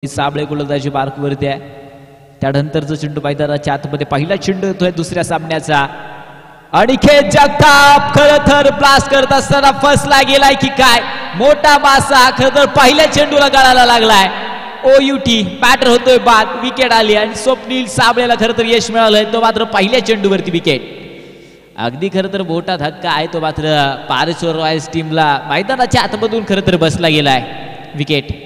साबळे गोलंदाजी मार्कवरती आहे. त्यानंतरचा चेंडू मैदानाच्या आतमध्ये पहिला चेंडू येतोय दुसऱ्या सामन्याचा. अनिकेत जगताप खरं तर ब्लास्ट करत असताना फसला गेलाय की काय. मोठा मासा खरं तर पहिल्या चेंडूला गळायला लागलाय. ओयूटी बॅटर होतोय बाद. विकेट आली आणि स्वप्नील साबळेला खरं तर यश मिळालंय. तो मात्र पहिल्या चेंडूवरती विकेट. अगदी खरं तर मोठा धक्का आहे तो मात्र पारेश्वर रॉयल्स टीमला मैदानाच्या आतमधून खरं तर बसला गेलाय. विकेट.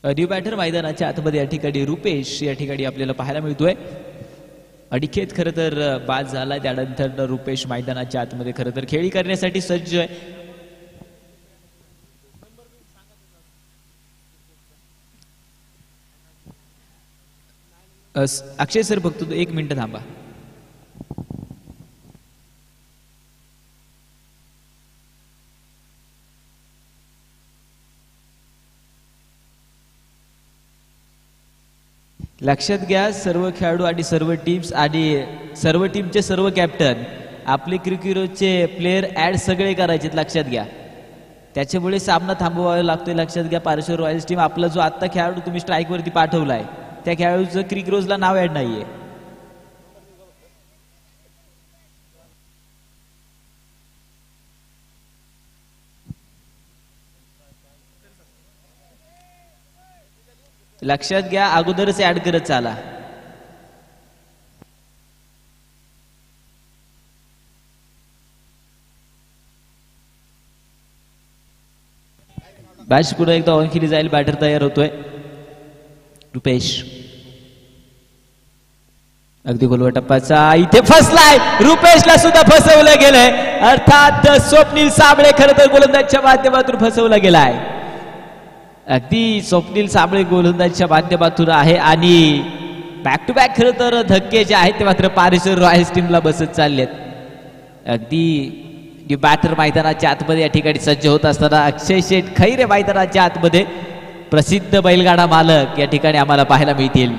न्यू बॅटर मैदानाच्या आतमध्ये या ठिकाणी रुपेश या ठिकाणी आपल्याला पाहायला मिळतोय. अनिकेत खरं तर बाद झाला. त्यानंतर रुपेश मैदानाच्या आतमध्ये खरं तर खेळी करण्यासाठी सज्ज आहे. अक्षय सर फक्त 1 मिनिट थांबा. लक्षात घ्या सर्व खेळाडू आणि सर्व टीम्स आणि सर्व टीमचे सर्व कॅप्टन आपले क्रिकेटचे प्लेयर ऍड सगळे करायचे लक्षात घ्या. त्याच्यामुळे सामना थांबवावा लागतोय. लक्षात घ्या पारेश्वर रॉयल्स टीम आपला जो आत्ता खेळाडू तुम्ही स्ट्राईक वरती पाठवलाय त्या खेळाडूचं क्रिकरोजला नाव ऍड नाहीये. लक्षात घ्या अगोदरच ऍड करत चाला. बॅच पुढे एकदा ऑन केली जाईल. बॅटर तयार होतोय रुपेश. अगदी गोलवा टप्प्याचा इथे फसलाय. रुपेशला सुद्धा फसवलं गेलंय. अर्थात स्वप्नील साबळे खरं तर गोलंदाजच्या माध्यमातून फसवला गेलाय. अगदी स्वप्नील साबळे गोलंदाजच्या माध्यमातून आहे आणि बॅक टू बॅक खरं तर धक्के जे आहेत ते मात्र पारेश्वर रॉयल्स टीमला बसत चाललेत. अगदी बॅटर मैदानाच्या आतमध्ये या ठिकाणी सज्ज होत असताना अक्षय शेठ खैरे मैदानाच्या आतमध्ये प्रसिद्ध बैलगाडा मालक या ठिकाणी आम्हाला पाहायला मिळतील.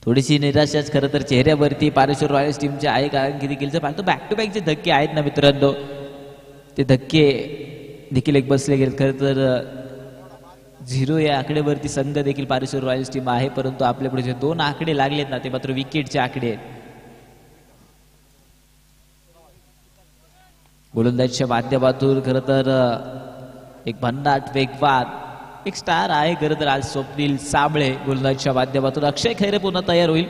थोडीशी निराशाच खरं तर चेहऱ्यावरती पारेश्वर रॉयल्स टीमच्या आहे. कारण की देखील पाहतो बॅक टू बॅक जे धक्के आहेत ना मित्रांनो ते धक्के देखील एक बसले गेले. खरं तर 0 या आकड्यावरती संघ देखील पारेश्वर रॉयल्स टीम आहे. परंतु आपल्या पुढे जे 2 आकडे लागलेत ना ते मात्र विकेटचे आकडे आहेत. गोलंदाजच्या माध्यमातून खरं तर एक भन्नाट वेगवान एक स्टार आहे खरं तर आज स्वप्नील साबळे. गोलंदाजच्या माध्यमातून अक्षय खैरे पुन्हा तयार होईल.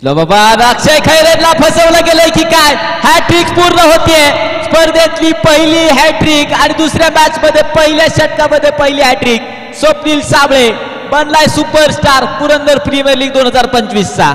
अक्षय खैरेला फसवलं गेलंय की काय. हॅट्रिक पूर्ण होतीये. स्पर्धेतली पहिली हॅट्रिक आणि दुसऱ्या मॅच मध्ये पहिल्या षटकामध्ये पहिली हॅट्रिक. स्वप्नील साबळे बनलाय सुपरस्टार पुरंदर प्रीमियर लीग 2025 चा.